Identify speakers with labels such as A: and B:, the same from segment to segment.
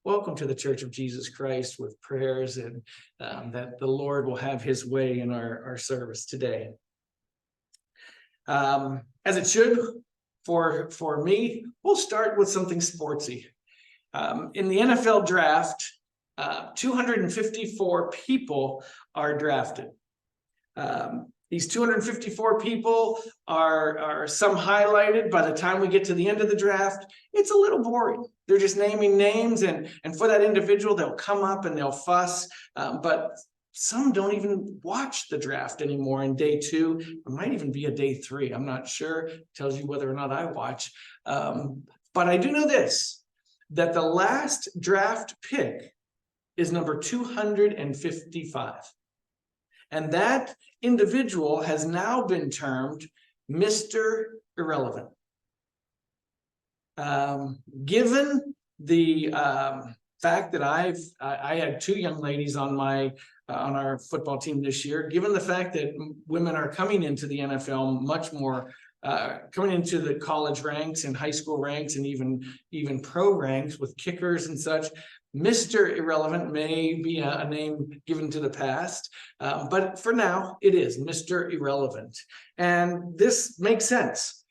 A: welcome to the Church of Jesus Christ with prayers and that the Lord will have his way in our service today. As it should for me, we'll start with something sportsy. In the NFL draft, 254 people are drafted. These 254 people are some highlighted. By the time we get to the end of the draft, it's a little boring. They're just naming names, and for that individual, they'll come up and they'll fuss. But some don't even watch the draft anymore in day 2. It might even be a day 3. I'm not sure. It tells you whether or not I watch. But I do know this, that the last draft pick is number 255. And that individual has now been termed Mr. Irrelevant. Given the fact that I had 2 young ladies on our football team this year, given the fact that women are coming into the NFL much more, coming into the college ranks and high school ranks and even pro ranks with kickers and such, Mr. Irrelevant may be a name given to the past, but for now, it is Mr. Irrelevant. And this makes sense.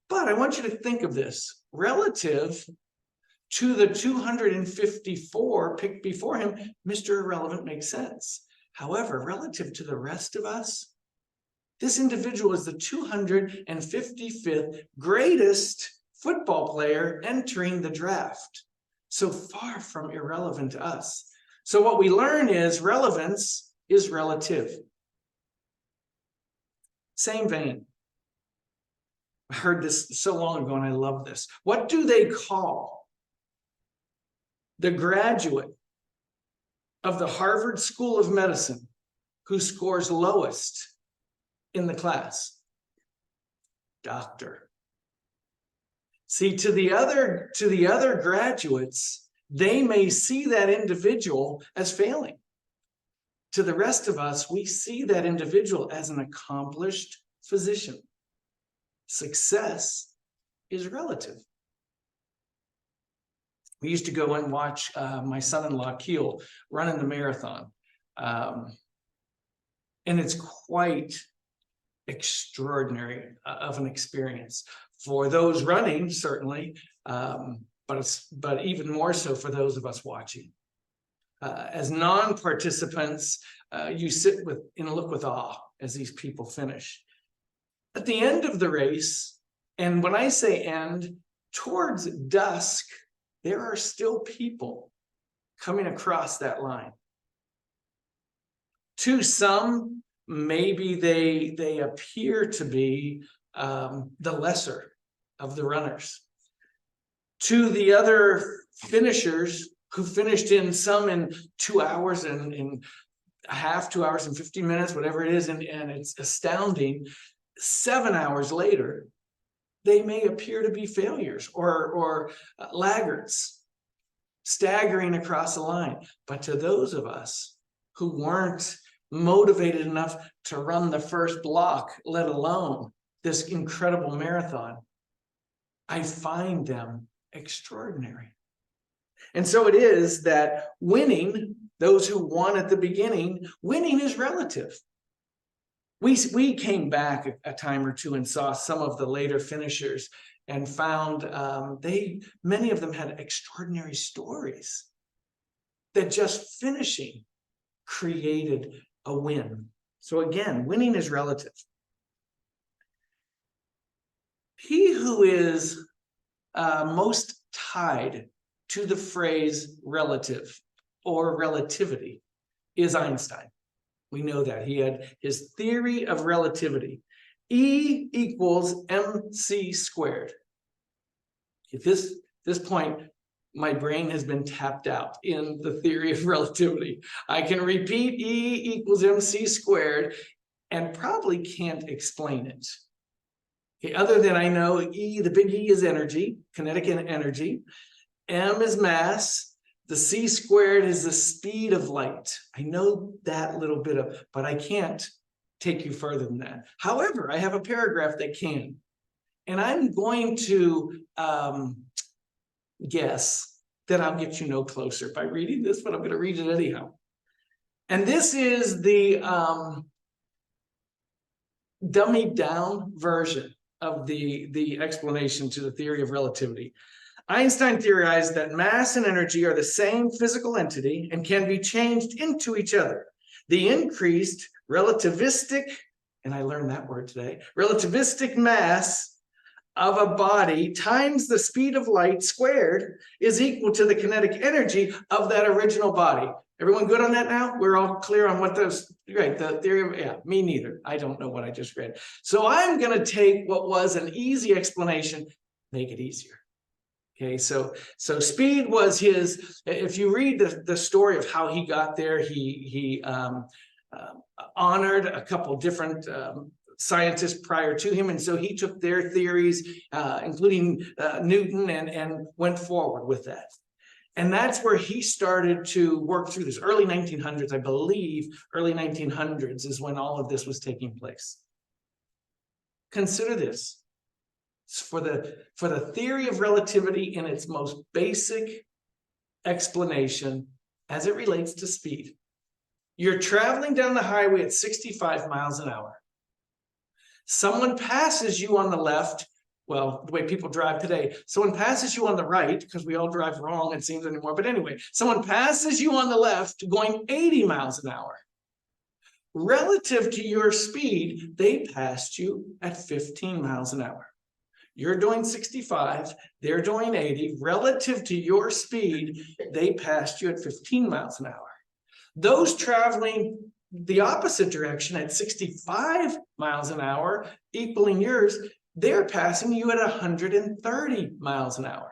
A: But I want you to think of this relative to the 254 picked before him. Mr. Irrelevant makes sense. However, relative to the rest of us, this individual is the 255th greatest football player entering the draft. So far from irrelevant to us. So what we learn is relevance is relative. Same vein. I heard this so long ago and I love this. What do they call the graduate of the Harvard School of Medicine who scores lowest in the class? Doctor. See, to the other graduates, they may see that individual as failing. To the rest of us, we see that individual as an accomplished physician. Success is relative. We used to go and watch my son-in-law Keel running the marathon. And it's quite extraordinary of an experience for those running, certainly, but even more so for those of us watching. As non-participants, you sit and look with awe as these people finish. At the end of the race, and when I say end, towards dusk, there are still people coming across that line. To some, maybe they appear to be the lesser of the runners. To the other finishers who finished in 2 hours and in a half, 2 hours and 50 minutes, whatever it is, and it's astounding, 7 hours later, they may appear to be failures or laggards, staggering across the line. But to those of us who weren't motivated enough to run the first block, let alone this incredible marathon, I find them extraordinary. And so it is that winning, those who won at the beginning, winning is relative. We came back a time or two and saw some of the later finishers and found many of them had extraordinary stories that just finishing created a win. So again, winning is relative. He who is most tied to the phrase relative or relativity is Einstein. We know that. He had his theory of relativity. E equals mc squared. At this point, my brain has been tapped out in the theory of relativity. I can repeat E equals mc squared and probably can't explain it. Okay, other than I know E, the big E is energy, kinetic energy. M is mass. The c squared is the speed of light. I know that little bit but I can't take you further than that. However, I have a paragraph that can. And I'm going to guess then I'll get you no closer by reading this, but I'm going to read it anyhow. And this is the dummied down version of the explanation to the theory of relativity. Einstein theorized that mass and energy are the same physical entity and can be changed into each other. The increased relativistic, and I learned that word today, relativistic mass of a body times the speed of light squared is equal to the kinetic energy of that original body. Everyone good on that now? We're all clear on what those, right, the theory of, yeah, me neither. I don't know what I just read. So I'm going to take what was an easy explanation, make it easier. Okay, so speed was his, if you read the story of how he got there, he honored a couple different scientists prior to him, and so he took their theories, including Newton, and went forward with that. And that's where he started to work through this. Early 1900s, I believe, early 1900s is when all of this was taking place. Consider this. For the theory of relativity in its most basic explanation as it relates to speed. You're traveling down the highway at 65 miles an hour. Someone passes you on the left. Well, the way people drive today, someone passes you on the right, because we all drive wrong, it seems anymore. But anyway, someone passes you on the left going 80 miles an hour. Relative to your speed, they passed you at 15 miles an hour. You're doing 65, they're doing 80. Relative to your speed, they passed you at 15 miles an hour. Those traveling the opposite direction at 65 miles an hour, equaling yours, they're passing you at 130 miles an hour.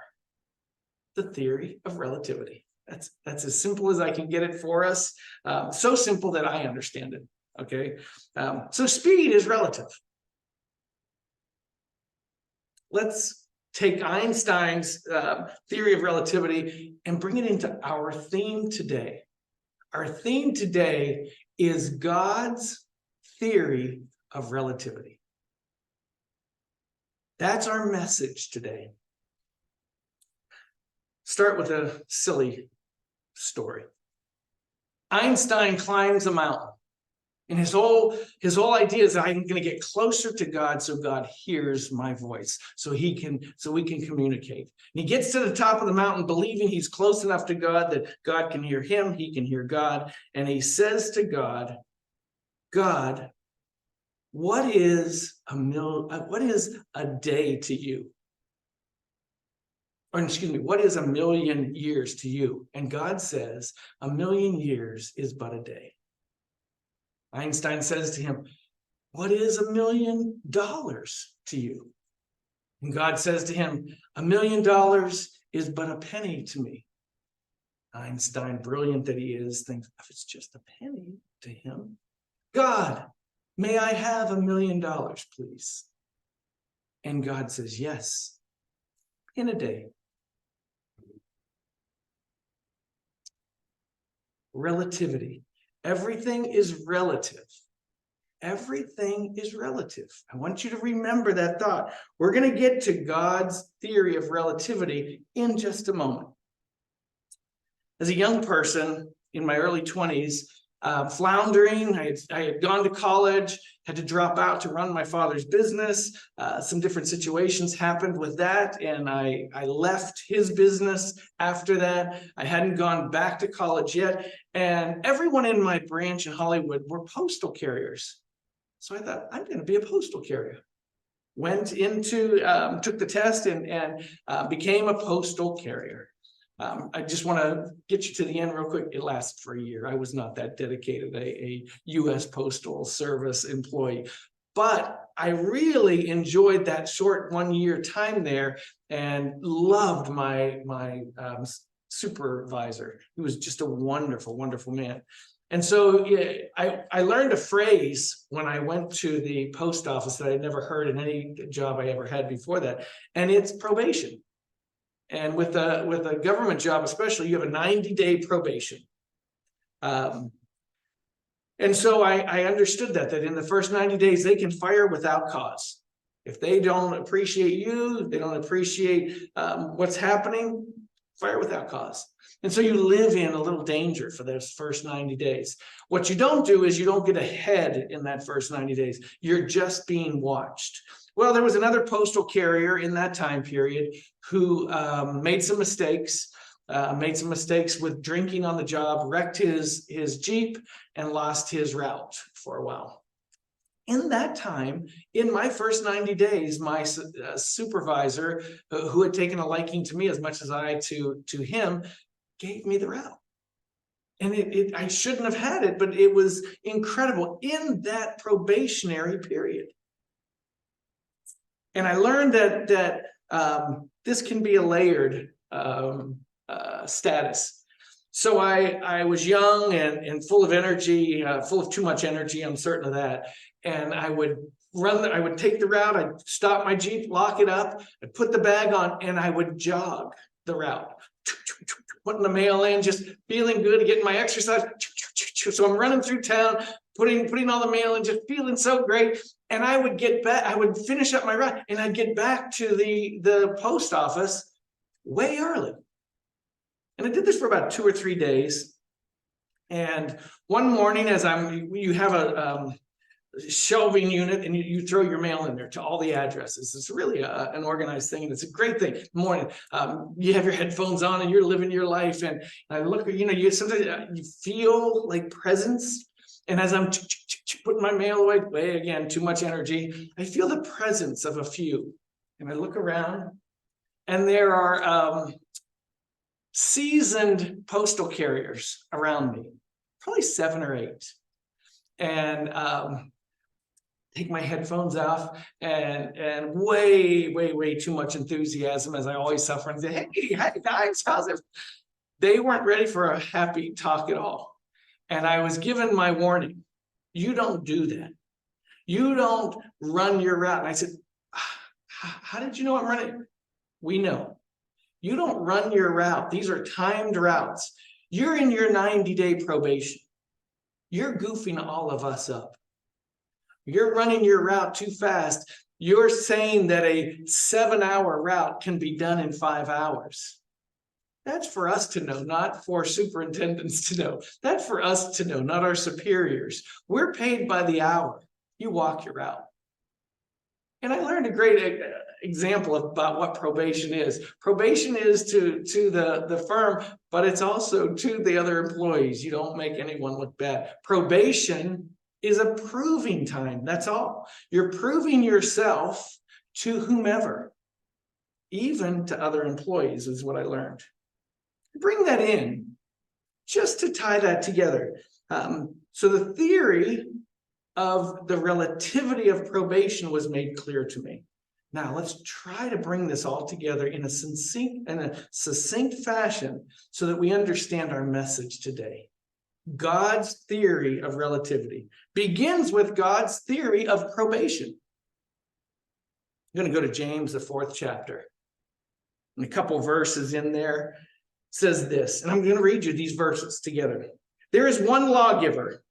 A: The theory of relativity. That's as simple as I can get it for us. So simple that I understand it. Okay, so speed is relative. Let's take Einstein's theory of relativity and bring it into our theme today. Our theme today is God's theory of relativity. That's our message today. Start with a silly story. Einstein climbs a mountain. And his whole idea is that I'm going to get closer to God so God hears my voice, so we can communicate. And he gets to the top of the mountain believing he's close enough to God that God can hear him, he can hear God. And he says to God, God, what is a day to you? Or excuse me, what is 1,000,000 years to you? And God says, 1,000,000 years is but a day. Einstein says to him, what is $1,000,000 to you? And God says to him, $1,000,000 is but a penny to me. Einstein, brilliant that he is, thinks, if it's just a penny to him, God, may I have $1,000,000, please? And God says, yes, in a day. Relativity. Everything is relative. Everything is relative. I want you to remember that thought. We're going to get to God's theory of relativity in just a moment. As a young person in my early 20s, floundering, I had gone to college, had to drop out to run my father's business. Some different situations happened with that, and I left his business after that. I hadn't gone back to college yet, and everyone in my branch in Hollywood were postal carriers. So I thought, I'm going to be a postal carrier. Went into, took the test and became a postal carrier. I just want to get you to the end real quick. It lasted for a year. I was not that dedicated, a U.S. Postal Service employee. But I really enjoyed that short 1-year time there and loved my supervisor. He was just a wonderful, wonderful man. And so I learned a phrase when I went to the post office that I'd never heard in any job I ever had before that, and it's probation. And with a government job especially, you have a 90-day probation. And so I understood that in the first 90 days, they can fire without cause. If they don't appreciate you, they don't appreciate what's happening, fire without cause. And so you live in a little danger for those first 90 days. What you don't do is you don't get ahead in that first 90 days. You're just being watched. Well, there was another postal carrier in that time period who made some mistakes with drinking on the job, wrecked his Jeep, and lost his route for a while. In that time, in my first 90 days, my supervisor, who had taken a liking to me as much as I to him, gave me the route. And I shouldn't have had it, but it was incredible in that probationary period. And I learned that this can be a layered status. So I was young and full of energy, full of too much energy, I'm certain of that. And I would take the route, I'd stop my Jeep, lock it up, I'd put the bag on, and I would jog the route, putting the mail in, just feeling good, getting my exercise. So I'm running through town, putting all the mail in, just feeling so great. And I would get back, I would finish up my route, and I'd get back to the post office way early. And I did this for about 2 or 3 days. And one morning, as you have a shelving unit, and you throw your mail in there to all the addresses. It's really an organized thing, and it's a great thing. Morning, you have your headphones on, and you're living your life. And I look, you sometimes you feel like presence. And as I'm putting my mail away, again, too much energy, I feel the presence of a few. And I look around, and there are seasoned postal carriers around me, probably 7 or 8. And take my headphones off, and way too much enthusiasm, as I always suffer, and say, hey guys, how's it? They weren't ready for a happy talk at all. And I was given my warning. You don't do that. You don't run your route. And I said, how did you know I'm running? We know. You don't run your route. These are timed routes. You're in your 90-day probation. You're goofing all of us up. You're running your route too fast. You're saying that a 7-hour route can be done in 5 hours. That's for us to know, not for superintendents to know. That's for us to know, not our superiors. We're paid by the hour. You walk your route. And I learned a great example about what probation is. Probation is to the firm, but it's also to the other employees. You don't make anyone look bad. Probation is a proving time. That's all. You're proving yourself to whomever, even to other employees, is what I learned. Bring that in just to tie that together. So the theory of the relativity of probation was made clear to me. Now let's try to bring this all together in a succinct fashion so that we understand our message today. God's theory of relativity begins with God's theory of probation. I'm going to go to James, the 4th chapter. And a couple verses in there says this, and I'm going to read you these verses together. There is one lawgiver,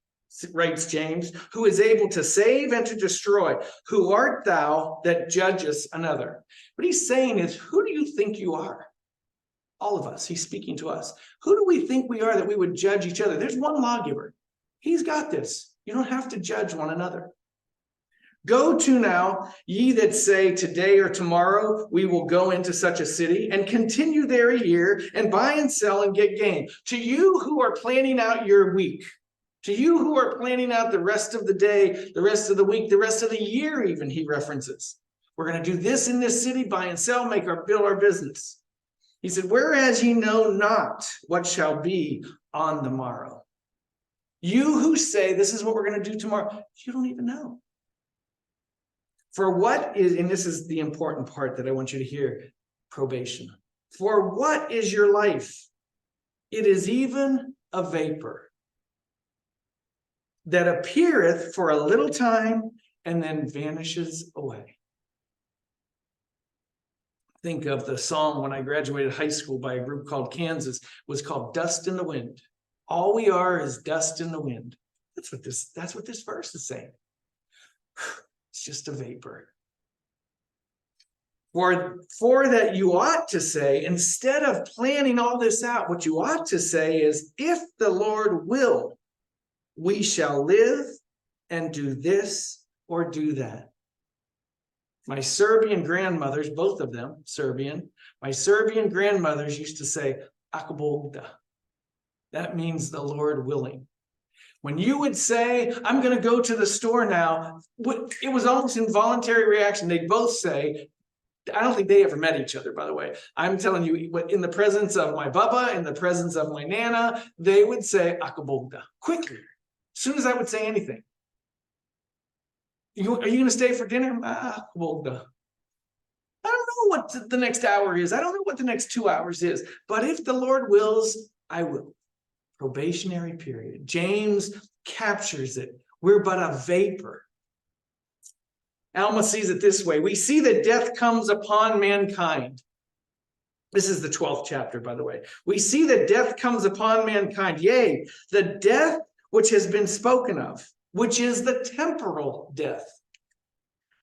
A: writes James, who is able to save and to destroy. Who art thou that judgest another? What he's saying is, who do you think you are? All of us. He's speaking to us. Who do we think we are that we would judge each other? There's one lawgiver. He's got this. You don't have to judge one another. Go to now, ye that say today or tomorrow we will go into such a city and continue there a year and buy and sell and get gain. To you who are planning out your week, to you who are planning out the rest of the day, the rest of the week, the rest of the year even, he references. We're going to do this in this city, buy and sell, build our business. He said, whereas ye know not what shall be on the morrow. You who say, this is what we're going to do tomorrow, you don't even know. For what is, and this is the important part that I want you to hear, probation. For what is your life? It is even a vapor that appeareth for a little time and then vanishes away. Think of the song when I graduated high school by a group called Kansas, was called Dust in the Wind. All we are is dust in the wind. That's what this verse is saying. It's just a vapor. For that you ought to say, instead of planning all this out, what you ought to say is, if the Lord will, we shall live and do this or do that. My Serbian grandmothers, both of them Serbian, my Serbian grandmothers used to say, Ako Bog da. That means the Lord willing. When you would say, I'm going to go to the store now, it was almost involuntary reaction. They'd both say, I don't think they ever met each other, by the way. I'm telling you, in the presence of my Baba, in the presence of my Nana, they would say, Ako Bog da, quickly, as soon as I would say anything. Are you going to stay for dinner? Ako Bog da. I don't know what the next hour is. I don't know what the next 2 hours is. But if the Lord wills, I will. Probationary period. James captures it. We're but a vapor. Alma sees it this way. We see that death comes upon mankind. This is the 12th chapter, by the way. We see that death comes upon mankind. Yea, the death which has been spoken of, which is the temporal death.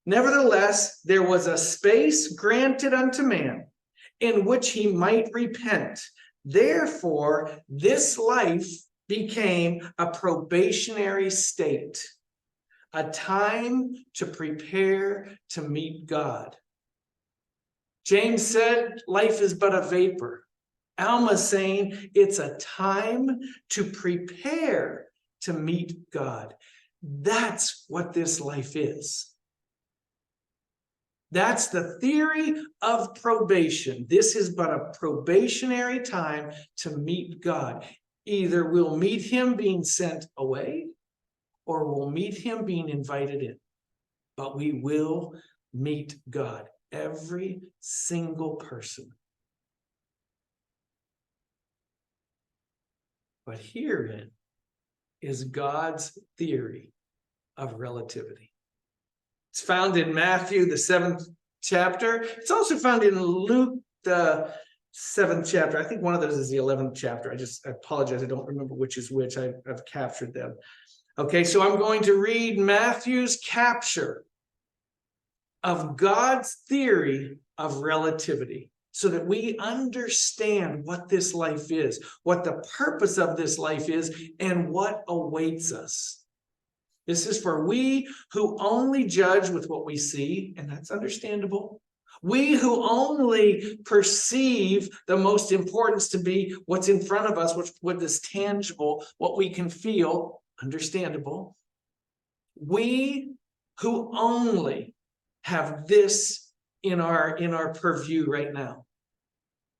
A: Nevertheless, there was a space granted unto man in which he might repent. Therefore, this life became a probationary state, a time to prepare to meet God. James said, life is but a vapor. Alma's saying it's a time to prepare to meet God. That's what this life is. That's the theory of probation. This is but a probationary time to meet God. Either we'll meet him being sent away, or we'll meet him being invited in. But we will meet God, every single person. But herein is God's theory of relativity. It's found in Matthew, the 7th chapter. It's also found in Luke, the 7th chapter. I think one of those is the 11th chapter. I apologize. I don't remember which is which. I've captured them. Okay, so I'm going to read Matthew's capture of God's theory of relativity so that we understand what this life is, what the purpose of this life is, and what awaits us. This is for we who only judge with what we see, and that's understandable. We who only perceive the most importance to be what's in front of us, what is tangible, what we can feel, understandable. We who only have this in our purview right now.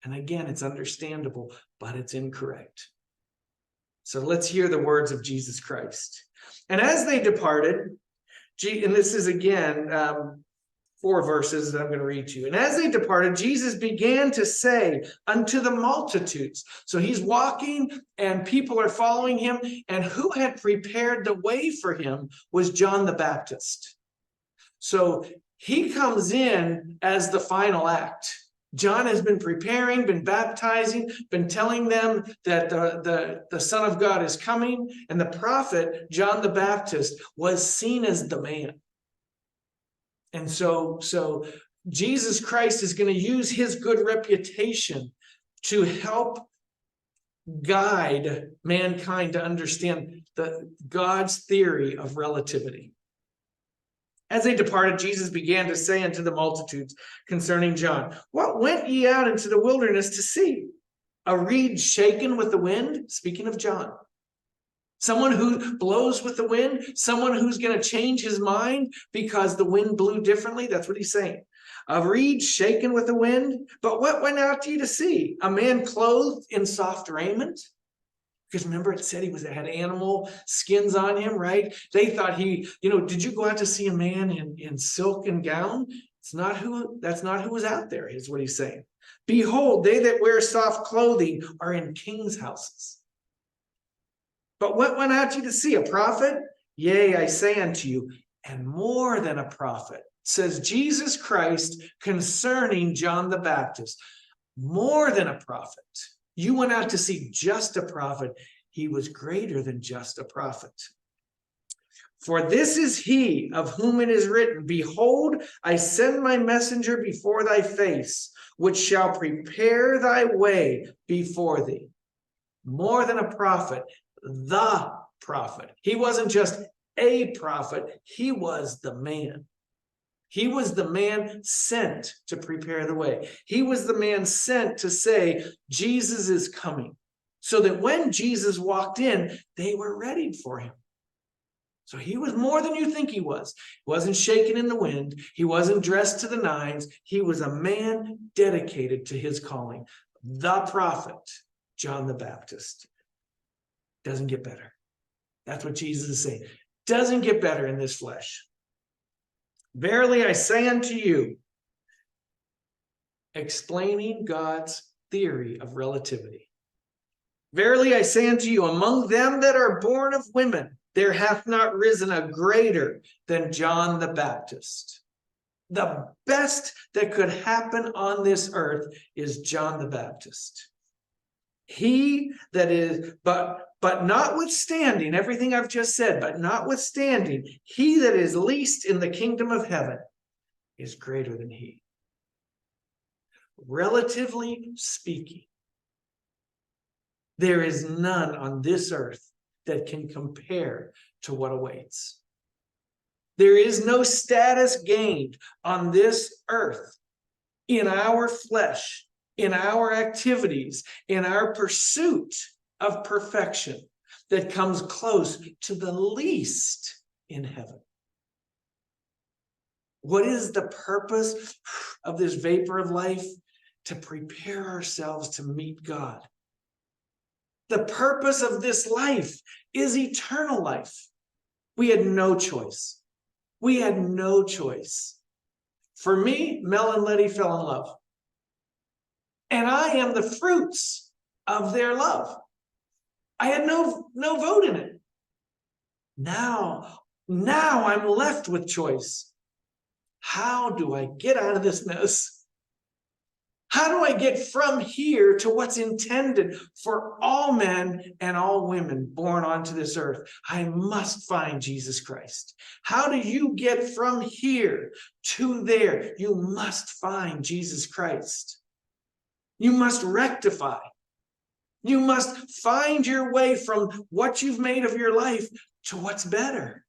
A: And again, it's understandable, but it's incorrect. So let's hear the words of Jesus Christ. And as they departed, and this is again 4 verses that I'm going to read to you. And as they departed, Jesus began to say unto the multitudes. So he's walking and people are following him. And who had prepared the way for him was John the Baptist. So he comes in as the final act. John has been preparing, been baptizing, been telling them that the Son of God is coming. And the prophet, John the Baptist, was seen as the man. And so Jesus Christ is going to use his good reputation to help guide mankind to understand God's theory of relativity. As they departed, Jesus began to say unto the multitudes concerning John, what went ye out into the wilderness to see? A reed shaken with the wind? Speaking of John. Someone who blows with the wind? Someone who's going to change his mind because the wind blew differently? That's what he's saying. A reed shaken with the wind? But what went out to you to see? A man clothed in soft raiment? Because remember, it said had animal skins on him, right? They thought did you go out to see a man in silk and gown? That's not who was out there, is what he's saying. Behold, they that wear soft clothing are in kings' houses. But what went out you to see? A prophet? Yea, I say unto you, and more than a prophet, says Jesus Christ concerning John the Baptist. More than a prophet. You went out to see just a prophet. He was greater than just a prophet. For this is he of whom it is written, Behold, I send my messenger before thy face, which shall prepare thy way before thee. More than a prophet, the prophet. He wasn't just a prophet, he was the man. He was the man sent to prepare the way. He was the man sent to say, Jesus is coming. So that when Jesus walked in, they were ready for him. So he was more than you think he was. He wasn't shaking in the wind. He wasn't dressed to the nines. He was a man dedicated to his calling. The prophet, John the Baptist. Doesn't get better. That's what Jesus is saying. Doesn't get better in this flesh. Verily I say unto you, explaining God's theory of relativity. Verily I say unto you, among them that are born of women, there hath not risen a greater than John the Baptist. The best that could happen on this earth is John the Baptist. He that is, but notwithstanding everything I've just said, but notwithstanding, he that is least in the kingdom of heaven is greater than he. Relatively speaking, there is none on this earth that can compare to what awaits. There is no status gained on this earth, in our flesh, in our activities, in our pursuit of perfection, that comes close to the least in heaven. What is the purpose of this vapor of life? To prepare ourselves to meet God. The purpose of this life is eternal life. We had no choice. We had no choice. For me, Mel and Letty fell in love. And I am the fruits of their love. I had no vote in it. Now I'm left with choice. How do I get out of this mess? How do I get from here to what's intended for all men and all women born onto this earth? I must find Jesus Christ. How do you get from here to there? You must find Jesus Christ. You must rectify. You must find your way from what you've made of your life to what's better.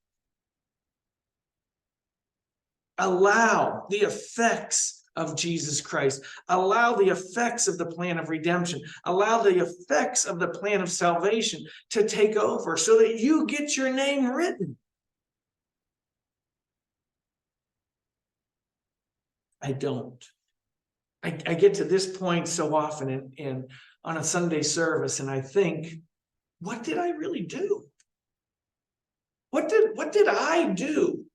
A: Allow the effects of Jesus Christ. Allow the effects of the plan of redemption. Allow the effects of the plan of salvation to take over so that you get your name written. I don't. I get to this point so often in on a Sunday service, and I think, what did I really do? What did I do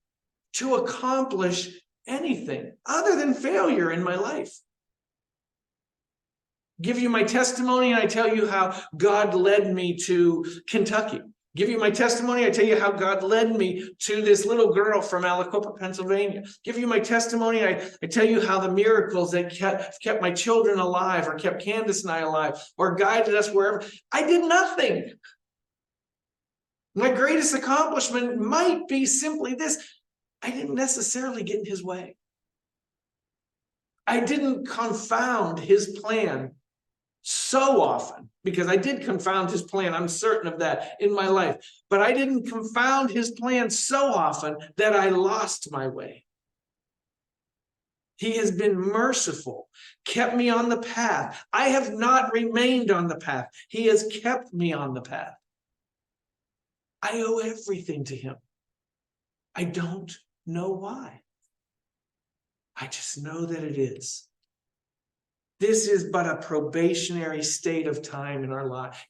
A: to accomplish anything other than failure in my life? Give you my testimony and I tell you how God led me to Kentucky. Give you my testimony, I tell you how God led me to this little girl from Aliquippa, Pennsylvania. Give you my testimony, I tell you how the miracles that kept my children alive, or kept Candace and I alive, or guided us wherever. I did nothing. My greatest accomplishment might be simply this: I didn't necessarily get in his way. I didn't confound his plan so often, because I did confound his plan. I'm certain of that in my life. But I didn't confound his plan so often that I lost my way. He has been merciful, kept me on the path. I have not remained on the path. He has kept me on the path. I owe everything to him. I don't know why. I just know that it is. This is but a probationary state of time in our life,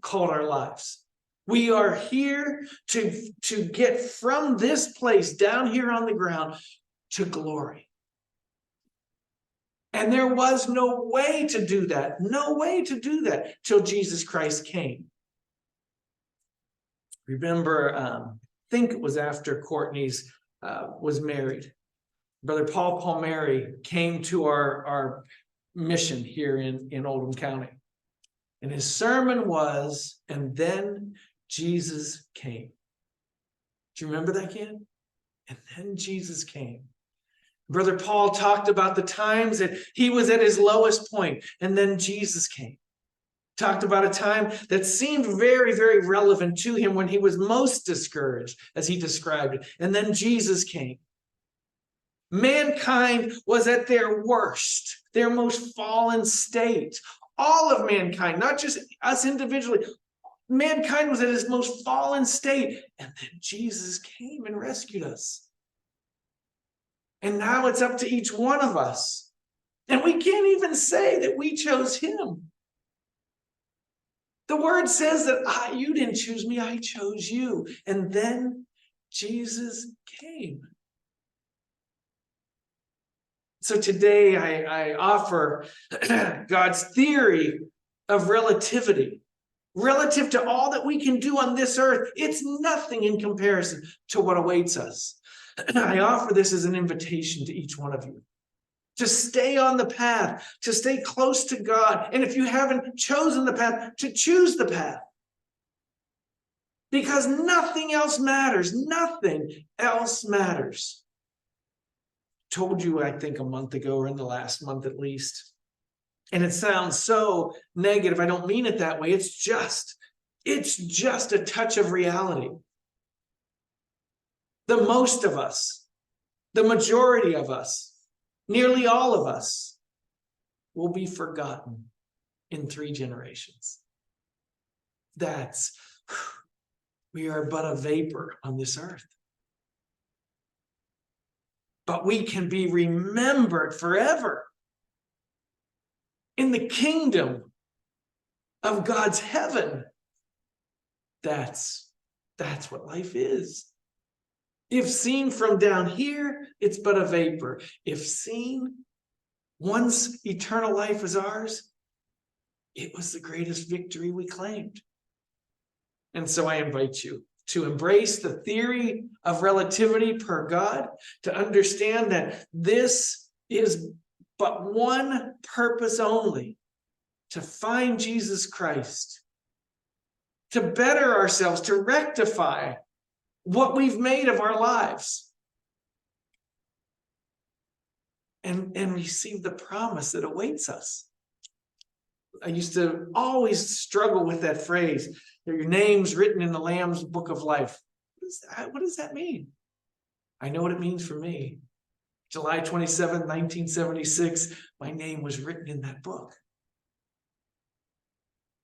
A: called our lives. We are here to get from this place down here on the ground to glory. And there was no way to do that, till Jesus Christ came. Remember, I think it was after Courtney's was married. Brother Paul Palmieri came to our mission here in Oldham County. And his sermon was, and then Jesus came. Do you remember that, kid? And then Jesus came. Brother Paul talked about the times that he was at his lowest point, and then Jesus came. Talked about a time that seemed very, very relevant to him when he was most discouraged, as he described it. And then Jesus came. Mankind was at their worst, their most fallen state. All of mankind, not just us individually. Mankind was at its most fallen state. And then Jesus came and rescued us. And now it's up to each one of us. And we can't even say that we chose him. The word says that you didn't choose me, I chose you. And then Jesus came. So today I offer God's theory of relativity. Relative to all that we can do on this earth, it's nothing in comparison to what awaits us. I offer this as an invitation to each one of you to stay on the path, to stay close to God. And if you haven't chosen the path, to choose the path. Because nothing else matters. Nothing else matters. Told you, I think, a month ago, or in the last month at least. And it sounds so negative. I don't mean it that way. It's just a touch of reality. The most of us, the majority of us, nearly all of us will be forgotten in 3 generations. We are but a vapor on this earth. But we can be remembered forever in the kingdom of God's heaven. That's what life is. If seen from down here, it's but a vapor. If seen, once eternal life was ours, it was the greatest victory we claimed. And so I invite you to embrace the theory of relativity per God, to understand that this is but one purpose only, to find Jesus Christ, to better ourselves, to rectify what we've made of our lives, and receive the promise that awaits us. I used to always struggle with that phrase, that your name's written in the Lamb's book of life. What does that mean? I know what it means for me. July 27, 1976, my name was written in that book.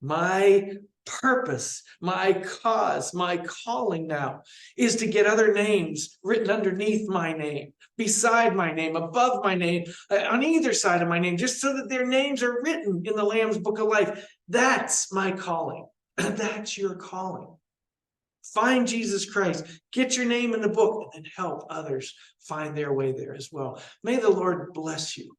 A: My purpose, my cause, my calling now is to get other names written underneath my name, beside my name, above my name, on either side of my name, just so that their names are written in the Lamb's book of life. That's my calling. That's your calling. Find Jesus Christ, get your name in the book, and then help others find their way there as well. May the Lord bless you.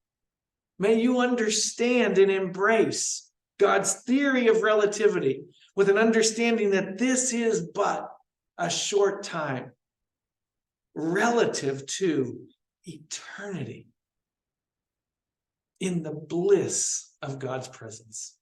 A: May you understand and embrace God's theory of relativity with an understanding that this is but a short time relative to eternity in the bliss of God's presence.